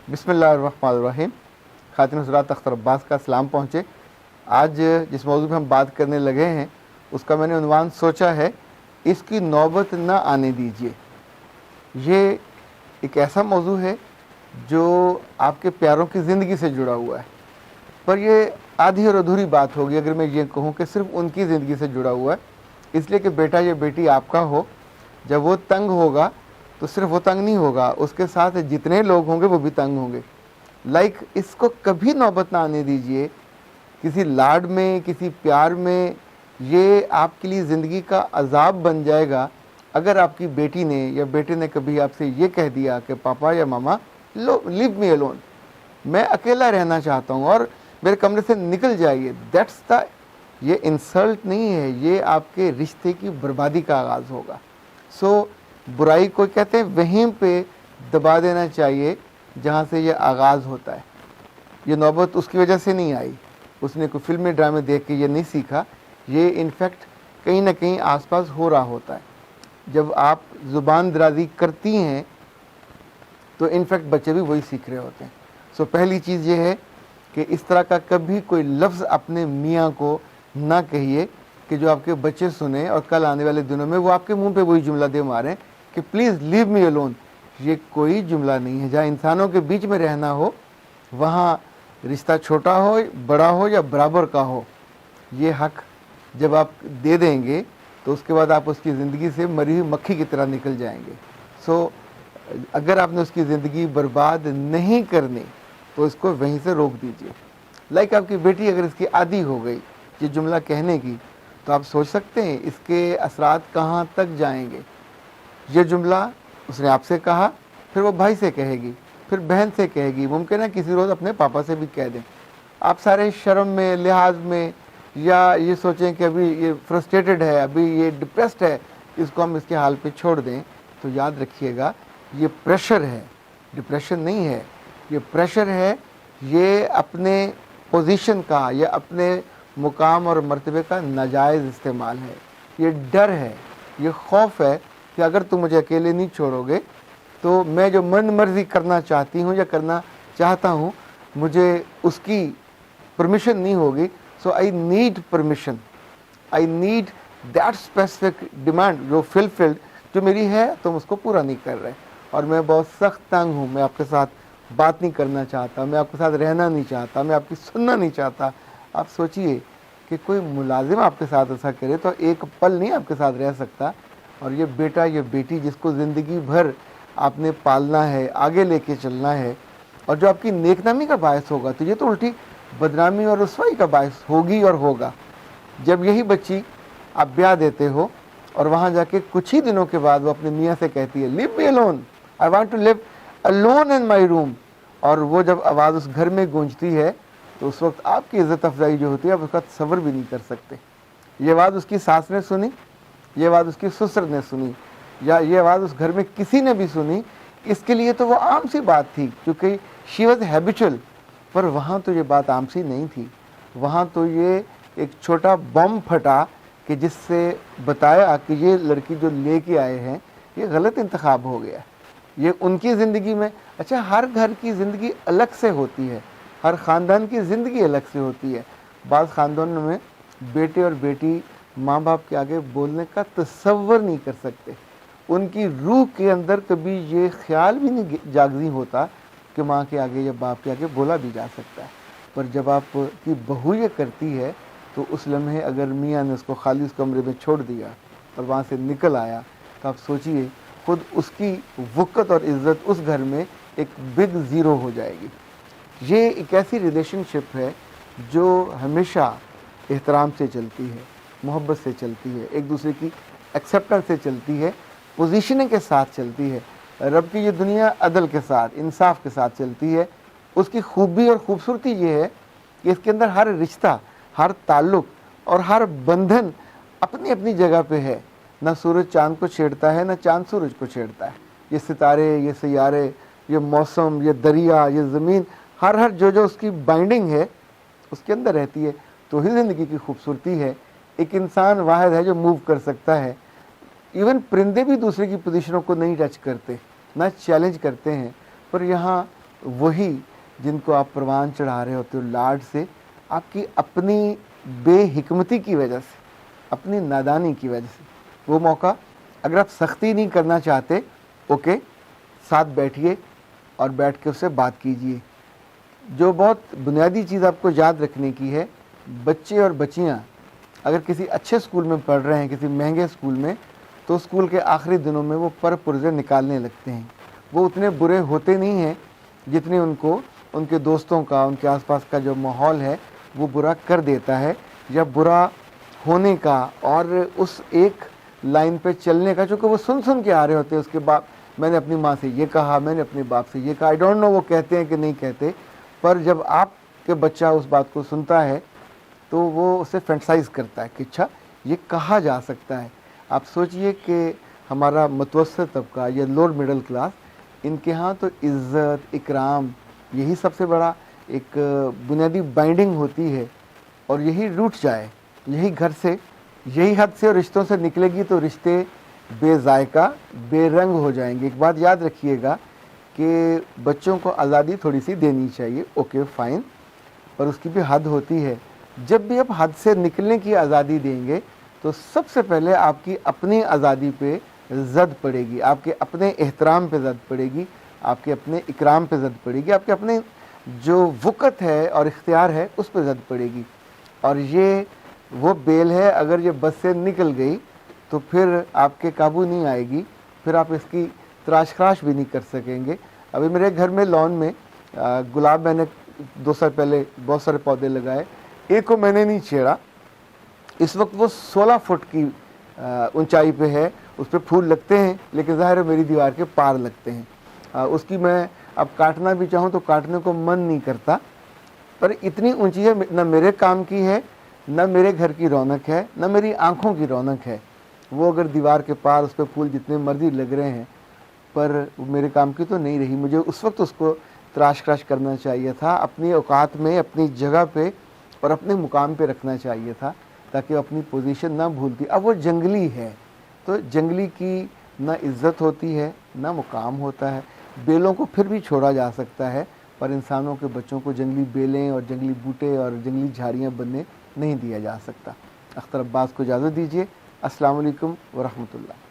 बिस्मिल्लाहिर्रहमानिर्रहीम। खातिन हज़रात, अख्तर अब्बास का सलाम पहुँचे। आज जिस मौजू पे हम बात करने लगे हैं उसका मैंने उन्वान सोचा है, इसकी नौबत ना आने दीजिए। ये एक ऐसा मौजू है जो आपके प्यारों की ज़िंदगी से जुड़ा हुआ है, पर ये आधी और अधूरी बात होगी अगर मैं ये कहूँ कि सिर्फ उनकी ज़िंदगी से जुड़ा हुआ है, इसलिए कि बेटा या बेटी आपका हो, जब वो तंग होगा तो सिर्फ वो तंग नहीं होगा, उसके साथ जितने लोग होंगे वो भी तंग होंगे। इसको कभी नौबत ना आने दीजिए किसी लाड में, किसी प्यार में। ये आपके लिए ज़िंदगी का अजाब बन जाएगा अगर आपकी बेटी ने या बेटे ने कभी आपसे ये कह दिया कि पापा या मामा लीव मी अलोन, मैं अकेला रहना चाहता हूँ और मेरे कमरे से निकल जाइए। दैट्स द, ये इंसल्ट नहीं है, ये आपके रिश्ते की बर्बादी का आगाज़ होगा। सो बुराई को कहते हैं वहीं पे दबा देना चाहिए जहाँ से ये आगाज़ होता है। ये नौबत उसकी वजह से नहीं आई, उसने कोई फिल्मी ड्रामे देख के ये नहीं सीखा, ये इनफैक्ट कहीं ना कहीं आसपास हो रहा होता है। जब आप ज़ुबान दराज़ी करती हैं तो इनफैक्ट बच्चे भी वही सीख रहे होते हैं। सो पहली चीज़ ये है कि इस तरह का कभी कोई लफ्ज़ अपने मियाँ को ना कहिए कि जो आपके बच्चे सुने और कल आने वाले दिनों में वो आपके मुंह पे वही जुमला दे मारें कि प्लीज़ लीव मी अलोन। ये कोई जुमला नहीं है। जहाँ इंसानों के बीच में रहना हो वहाँ रिश्ता छोटा हो, बड़ा हो या बराबर का हो, ये हक जब आप दे देंगे तो उसके बाद आप उसकी ज़िंदगी से मरी हुई मक्खी की तरह निकल जाएंगे। सो अगर आपने उसकी ज़िंदगी बर्बाद नहीं करनी तो इसको वहीं से रोक दीजिए। आपकी बेटी अगर इसकी आदी हो गई ये जुमला कहने की, तो आप सोच सकते हैं इसके असरात कहाँ तक जाएंगे। ये जुमला उसने आपसे कहा, फिर वो भाई से कहेगी, फिर बहन से कहेगी, मुमकिन है किसी रोज़ अपने पापा से भी कह दें। आप सारे शर्म में, लिहाज में, या ये सोचें कि अभी ये फ्रस्ट्रेटेड है, अभी ये डिप्रेस्ड है, इसको हम इसके हाल पे छोड़ दें, तो याद रखिएगा ये प्रेशर है, डिप्रेशन नहीं है। ये प्रेशर है, ये अपने पोजीशन का या अपने मुकाम और मर्तबे का नाजायज़ इस्तेमाल है। ये डर है, ये खौफ है कि अगर तुम मुझे अकेले नहीं छोड़ोगे तो मैं जो मन मर्जी करना चाहती हूँ या करना चाहता हूँ मुझे उसकी परमिशन नहीं होगी। So I need permission, I need that specific demand जो फुलफिल्ड जो मेरी है, तुम उसको पूरा नहीं कर रहे और मैं बहुत सख्त तंग हूँ, मैं आपके साथ बात नहीं करना चाहता, मैं आपके साथ रहना नहीं चाहता, मैं आपकी सुनना नहीं चाहता। आप सोचिए कि कोई मुलाजिम आपके साथ ऐसा करे तो एक पल नहीं आपके साथ रह सकता। और ये बेटा, ये बेटी जिसको ज़िंदगी भर आपने पालना है, आगे लेके चलना है, और जो आपकी नेकनामी का बायस होगा, तो ये तो उल्टी बदनामी और रुसवाई का बायस होगी और होगा। जब यही बच्ची आप ब्याह देते हो और वहाँ जाके कुछ ही दिनों के बाद वो अपने मियाँ से कहती है leave me alone, I want to live alone in my room, और वो जब आवाज़ उस घर में गूंजती है तो उस वक्त आपकी इज़्ज़त अफजाई जो होती है आप उसका तसव्वुर भी नहीं कर सकते। ये आवाज़ उसकी सास ने सुनी, ये आवाज़ उसकी ससुर ने सुनी, या ये आवाज़ उस घर में किसी ने भी सुनी, इसके लिए तो वो आम सी बात थी क्योंकि शी वॉज हैबिचुअल। पर वहाँ तो ये बात आम सी नहीं थी, वहाँ तो ये एक छोटा बम फटा कि जिससे बताया कि ये लड़की जो लेके आए हैं ये गलत इंतखाब हो गया। ये उनकी ज़िंदगी में, अच्छा हर घर की ज़िंदगी अलग से होती है, हर ख़ानदान की ज़िंदगी अलग से होती है। बाज़ ख़ानदानों में बेटे और बेटी माँ बाप के आगे बोलने का तसव्वुर नहीं कर सकते, उनकी रूह के अंदर कभी ये ख्याल भी नहीं जागज़ी होता कि माँ के आगे या बाप के आगे बोला भी जा सकता है। पर जब आपकी बहू ये करती है तो उस लम्हे अगर मियाँ ने उसको खाली उस कमरे में छोड़ दिया और वहाँ से निकल आया, तो आप सोचिए खुद उसकी वक़्त और इज़्ज़त उस घर में एक बिग ज़ीरो हो जाएगी। ये एक ऐसी रिलेशनशिप है जो हमेशा एहतराम से चलती है, मोहब्बत से चलती है, एक दूसरे की एक्सेप्टेंस से चलती है, पोजीशनिंग के साथ चलती है। रब की ये दुनिया अदल के साथ, इंसाफ के साथ चलती है। उसकी खूबी और ख़ूबसूरती ये है कि इसके अंदर हर रिश्ता, हर ताल्लुक़ और हर बंधन अपनी अपनी जगह पे है। ना सूरज चाँद को छेड़ता है, ना चाँद सूरज को छेड़ता है। ये सितारे, ये सैयारे, ये मौसम, ये दरिया, ये ज़मीन, हर जो उसकी बाइंडिंग है उसके अंदर रहती है। तो ही ज़िंदगी की खूबसूरती है। एक इंसान वाहिद है जो मूव कर सकता है। इवन परिंदे भी दूसरे की पोजीशनों को नहीं टच करते, ना चैलेंज करते हैं, पर यहाँ वही जिनको आप परवान चढ़ा रहे होते हो लाड से, आपकी अपनी बेहिकमती की वजह से, अपनी नादानी की वजह से वो मौका, अगर आप सख्ती नहीं करना चाहते, ओके, साथ बैठिए और बैठ के उससे बात कीजिए। जो बहुत बुनियादी चीज़ आपको याद रखने की है, बच्चे और बच्चियाँ अगर किसी अच्छे स्कूल में पढ़ रहे हैं, किसी महंगे स्कूल में, तो स्कूल के आखिरी दिनों में वो पर पुर्जे निकालने लगते हैं। वो उतने बुरे होते नहीं हैं जितने उनको उनके दोस्तों का, उनके आसपास का जो माहौल है वो बुरा कर देता है, या बुरा होने का और उस एक लाइन पे चलने का, चूँकि वो सुन सुन के आ रहे होते हैं। उसके बाद मैंने अपनी माँ से ये कहा, मैंने अपने बाप से ये कहा, आई डोंट नो वो कहते हैं कि नहीं कहते, पर जब आपके बच्चा उस बात को सुनता है तो वो उसे फैंटसाइज करता है कि अच्छा ये कहा जा सकता है। आप सोचिए कि हमारा मुतवस्सित तबका या लोअर मिडिल क्लास, इनके यहाँ तो इज़्ज़त, इकराम, यही सबसे बड़ा एक बुनियादी बाइंडिंग होती है, और यही रूठ जाए, यही घर से, यही हद से और रिश्तों से निकलेगी तो रिश्ते बेजायका, बेरंग हो जाएंगे। एक बात याद रखिएगा कि बच्चों को आज़ादी थोड़ी सी देनी चाहिए, ओके फाइन, पर उसकी भी हद होती है। जब भी आप हद से निकलने की आज़ादी देंगे तो सबसे पहले आपकी अपनी आज़ादी पे ज़द पड़ेगी, आपके अपने एहतराम पे ज़द पड़ेगी, आपके अपने इकराम पे ज़द पड़ेगी, आपके अपने जो वक़्त है और इख्तियार है उस पे ज़द पड़ेगी। और ये वो बेल है, अगर ये बस से निकल गई तो फिर आपके काबू नहीं आएगी, फिर आप इसकी तराश खराश भी नहीं कर सकेंगे। अभी मेरे घर में लॉन में गुलाब मैंने 2 साल पहले बहुत सारे पौधे लगाए, एक को मैंने नहीं छेड़ा। इस वक्त वो 16 फुट की ऊंचाई पे है, उस पर फूल लगते हैं, लेकिन ज़ाहिर है मेरी दीवार के पार लगते हैं। उसकी मैं अब काटना भी चाहूँ तो काटने को मन नहीं करता, पर इतनी ऊंची है, न मेरे काम की है, न मेरे घर की रौनक है, न मेरी आँखों की रौनक है। वो अगर दीवार के पार उस पर फूल जितने मर्जी लग रहे हैं, पर वो मेरे काम की तो नहीं रही। मुझे उस वक्त उसको तराश खराश करना चाहिए था, अपनी औकात में, अपनी जगह पे और अपने मुकाम पे रखना चाहिए था, ताकि वो अपनी पोजीशन ना भूलती। अब वो जंगली है तो जंगली की ना इज़्ज़त होती है, ना मुकाम होता है। बेलों को फिर भी छोड़ा जा सकता है, पर इंसानों के बच्चों को जंगली बेलें और जंगली बूटे और जंगली झाड़ियाँ बनने नहीं दिया जा सकता। अख्तर अब्बास को इजाज़त दीजिए। अस्सलाम वालेकुम व रहमतुल्लाह।